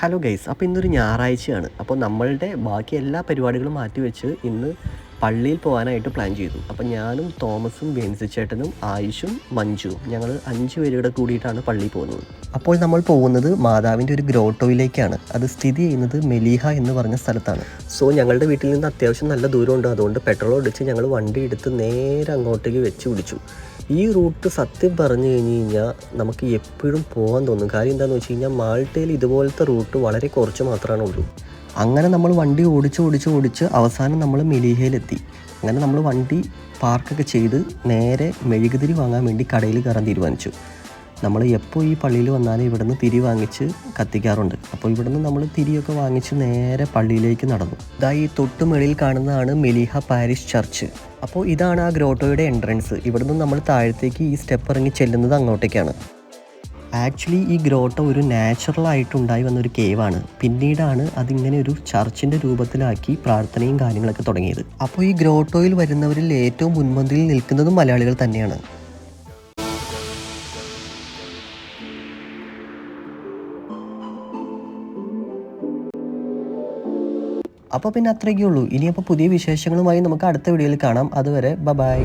Hello guys, അപ്പോൾ ഇന്നൊരു ഞായറാഴ്ചയാണ്. അപ്പോൾ നമ്മളുടെ ബാക്കി എല്ലാ പരിപാടികളും മാറ്റിവെച്ച് ഇന്ന് പള്ളിയിൽ പോകാനായിട്ട് പ്ലാൻ ചെയ്തു. അപ്പോൾ ഞാനും തോമസും ബെൻസിച്ചേട്ടനും ആയുഷും മഞ്ജുവും ഞങ്ങൾ 5 പേരുടെ കൂടിയിട്ടാണ് പള്ളിയിൽ പോകുന്നത്. അപ്പോൾ നമ്മൾ പോകുന്നത് മാതാവിൻ്റെ ഒരു ഗ്രോട്ടോയിലേക്കാണ്. അത് സ്ഥിതി ചെയ്യുന്നത് മെലീഹ എന്ന് പറഞ്ഞ സ്ഥലത്താണ്. സോ ഞങ്ങളുടെ വീട്ടിൽ നിന്ന് അത്യാവശ്യം നല്ല ദൂരമുണ്ട്. അതുകൊണ്ട് പെട്രോൾ അടിച്ച് ഞങ്ങൾ വണ്ടി എടുത്ത് നേരെ അങ്ങോട്ടേക്ക് വെച്ച് പിടിച്ചു. ഈ റൂട്ട് സത്യം പറഞ്ഞു കഴിഞ്ഞാൽ നമുക്ക് എപ്പോഴും പോകാൻ തോന്നും. കാര്യം എന്താണെന്ന് വെച്ച് കഴിഞ്ഞാൽ മാൾട്ടയിൽ ഇതുപോലത്തെ റൂട്ട് വളരെ കുറച്ച് മാത്രമേ ഉള്ളൂ. അങ്ങനെ നമ്മൾ വണ്ടി ഓടിച്ച് അവസാനം നമ്മൾ മെലീഹയിലെത്തി. അങ്ങനെ നമ്മൾ വണ്ടി പാർക്കൊക്കെ ചെയ്ത് നേരെ മെഴുകുതിരി വാങ്ങാൻ വേണ്ടി കടയിൽ കയറാൻ തീരുമാനിച്ചു. നമ്മൾ എപ്പോൾ ഈ പള്ളിയിൽ വന്നാലും ഇവിടെ നിന്ന് തിരി വാങ്ങിച്ച് കത്തിക്കാറുണ്ട്. അപ്പോൾ ഇവിടെ നിന്ന് നമ്മൾ തിരിയൊക്കെ വാങ്ങിച്ച് നേരെ പള്ളിയിലേക്ക് നടന്നു. ഈ തൊട്ട് മുകളിൽ കാണുന്നതാണ് മെലീഹ പാരിഷ് ചർച്ച്. അപ്പോൾ ഇതാണ് ആ ഗ്രോട്ടോയുടെ എൻട്രൻസ്. ഇവിടെ നിന്ന് നമ്മൾ താഴത്തേക്ക് ഈ സ്റ്റെപ്പ് ഇറങ്ങി ചെല്ലുന്നത് അങ്ങോട്ടേക്കാണ്. ആക്ച്വലി ഈ ഗ്രോട്ടോ ഒരു നാച്ചുറലായിട്ടുണ്ടായി വന്നൊരു കേവാണ്. പിന്നീടാണ് അതിങ്ങനെ ഒരു ചർച്ചിൻ്റെ രൂപത്തിലാക്കി പ്രാർത്ഥനയും കാര്യങ്ങളൊക്കെ തുടങ്ങിയത്. അപ്പോൾ ഈ ഗ്രോട്ടോയിൽ വരുന്നവരിൽ ഏറ്റവും മുൻപന്തിയിൽ നിൽക്കുന്നതും മലയാളികൾ തന്നെയാണ്. അപ്പോൾ പിന്നെ അത്രയൊക്കെ ഉള്ളൂ. ഇനിയപ്പോൾ പുതിയ വിശേഷങ്ങളുമായി നമുക്ക് അടുത്ത വീഡിയോയിൽ കാണാം. അതുവരെ ബൈ.